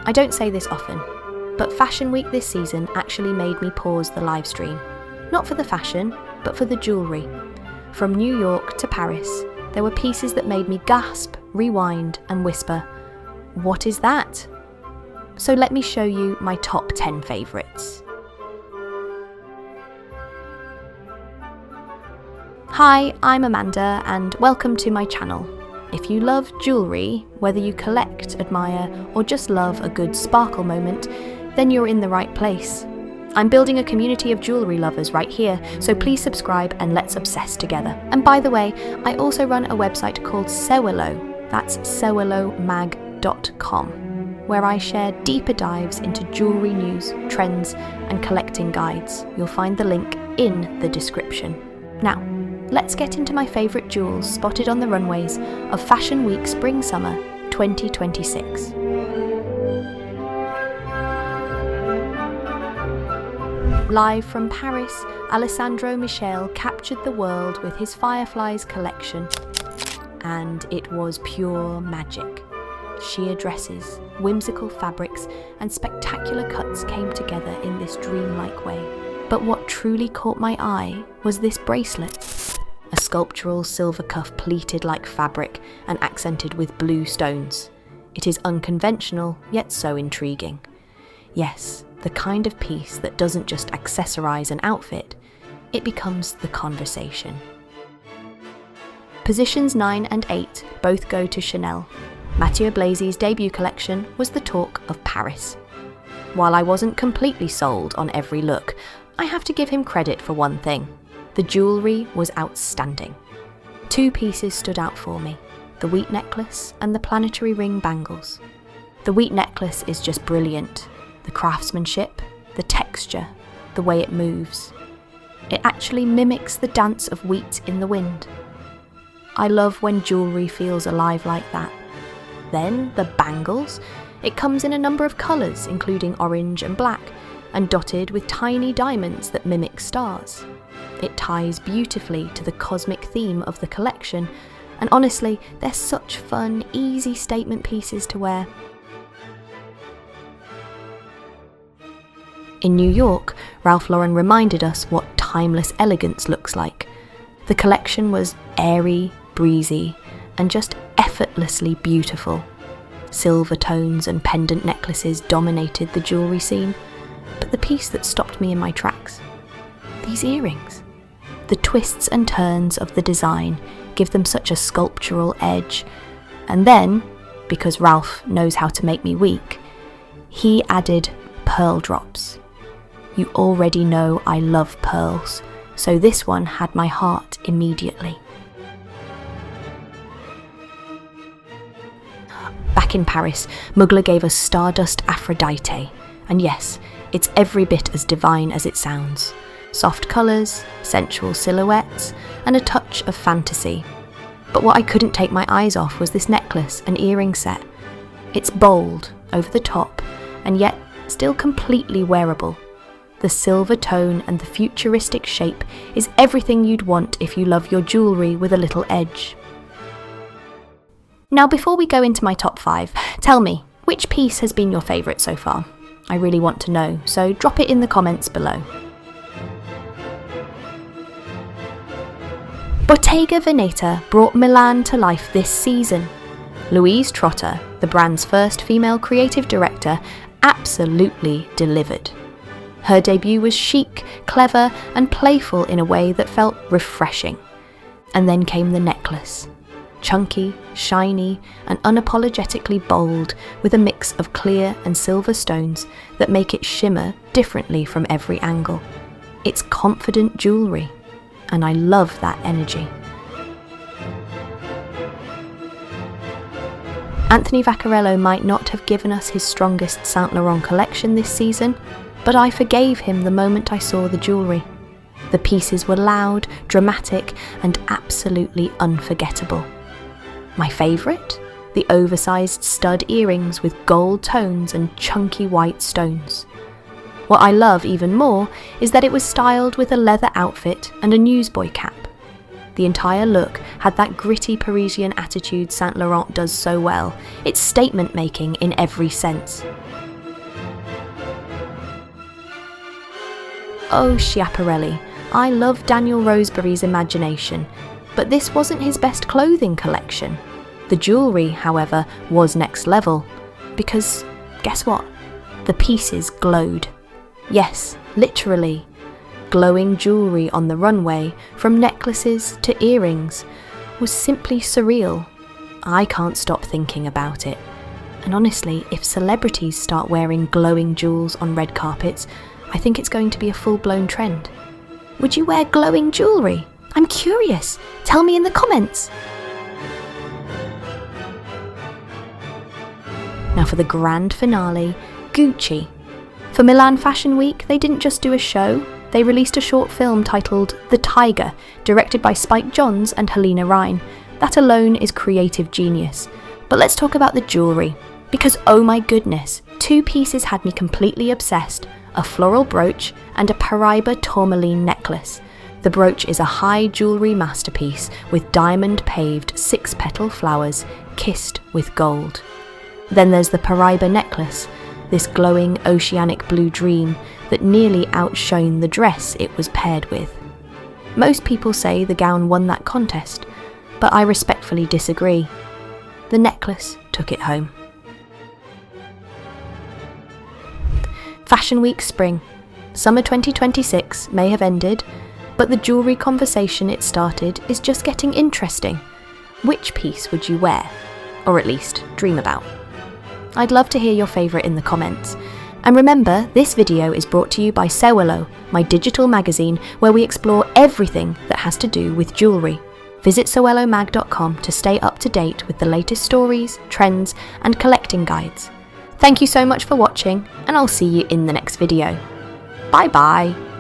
I don't say this often, but Fashion Week this season actually made me pause the live stream. Not for the fashion, but for the jewellery. From New York to Paris, there were pieces that made me gasp, rewind and whisper, "What is that?" So let me show you my top 10 favourites. Hi, I'm Amanda and welcome to my channel. If you love jewellery, whether you collect, admire or just love a good sparkle moment, then you're in the right place. I'm building a community of jewellery lovers right here, so please subscribe and let's obsess together. And by the way, I also run a website called Surreal, that's surrealmag.com, where I share deeper dives into jewellery news, trends and collecting guides. You'll find the link in the description. Now, let's get into my favourite jewels spotted on the runways of Fashion Week Spring-Summer 2026. Live from Paris, Alessandro Michel captured the world with his Fireflies collection, and it was pure magic. Sheer dresses, whimsical fabrics and spectacular cuts came together in this dreamlike way. But what truly caught my eye was this bracelet. A sculptural silver cuff pleated like fabric and accented with blue stones. It is unconventional, yet so intriguing. Yes, the kind of piece that doesn't just accessorize an outfit, it becomes the conversation. Positions 9 and 8 both go to Chanel. Mathieu Blaisy's debut collection was the talk of Paris. While I wasn't completely sold on every look, I have to give him credit for one thing. The jewellery was outstanding. Two pieces stood out for me, the wheat necklace and the planetary ring bangles. The wheat necklace is just brilliant. The craftsmanship, the texture, the way it moves. It actually mimics the dance of wheat in the wind. I love when jewellery feels alive like that. Then the bangles. It comes in a number of colours, including orange and black, and dotted with tiny diamonds that mimic stars. It ties beautifully to the cosmic theme of the collection, and honestly, they're such fun, easy statement pieces to wear. In New York, Ralph Lauren reminded us what timeless elegance looks like. The collection was airy, breezy, and just effortlessly beautiful. Silver tones and pendant necklaces dominated the jewellery scene, but the piece that stopped me in my tracks, these earrings. The twists and turns of the design give them such a sculptural edge, and then, because Ralph knows how to make me weak, he added pearl drops. You already know I love pearls, so this one had my heart immediately. Back in Paris, Muggler gave us Stardust Aphrodite, and yes, it's every bit as divine as it sounds. Soft colours, sensual silhouettes, and a touch of fantasy. But what I couldn't take my eyes off was this necklace and earring set. It's bold, over the top, and yet still completely wearable. The silver tone and the futuristic shape is everything you'd want if you love your jewellery with a little edge. Now before we go into my top 5, tell me, which piece has been your favourite so far? I really want to know, so drop it in the comments below. Bottega Veneta brought Milan to life this season. Louise Trotter, the brand's first female creative director, absolutely delivered. Her debut was chic, clever and playful in a way that felt refreshing. And then came the necklace. Chunky, shiny and unapologetically bold, with a mix of clear and silver stones that make it shimmer differently from every angle. It's confident jewellery, and I love that energy. Anthony Vaccarello might not have given us his strongest Saint Laurent collection this season, but I forgave him the moment I saw the jewellery. The pieces were loud, dramatic and absolutely unforgettable. My favourite? The oversized stud earrings with gold tones and chunky white stones. What I love even more is that it was styled with a leather outfit and a newsboy cap. The entire look had that gritty Parisian attitude Saint Laurent does so well. It's statement making in every sense. Oh, Schiaparelli, I love Daniel Roseberry's imagination, but this wasn't his best clothing collection. The jewellery, however, was next level, because guess what? The pieces glowed. Yes, literally. Glowing jewellery on the runway, from necklaces to earrings, was simply surreal. I can't stop thinking about it. And honestly, if celebrities start wearing glowing jewels on red carpets, I think it's going to be a full-blown trend. Would you wear glowing jewellery? I'm curious. Tell me in the comments. Now for the grand finale, Gucci. For Milan Fashion Week, they didn't just do a show, they released a short film titled The Tiger, directed by Spike Jonze and Helena Rhine. That alone is creative genius. But let's talk about the jewellery, because oh my goodness, two pieces had me completely obsessed, a floral brooch and a Paraiba tourmaline necklace. The brooch is a high jewellery masterpiece with diamond-paved 6-petal flowers kissed with gold. Then there's the Paraiba necklace, this glowing oceanic blue dream that nearly outshone the dress it was paired with. Most people say the gown won that contest, but I respectfully disagree. The necklace took it home. Fashion Week Spring. Summer 2026 may have ended, but the jewellery conversation it started is just getting interesting. Which piece would you wear? Or at least dream about? I'd love to hear your favourite in the comments. And remember, this video is brought to you by Surreal, my digital magazine where we explore everything that has to do with jewellery. Visit surrealomag.com to stay up to date with the latest stories, trends and collecting guides. Thank you so much for watching, and I'll see you in the next video. Bye bye!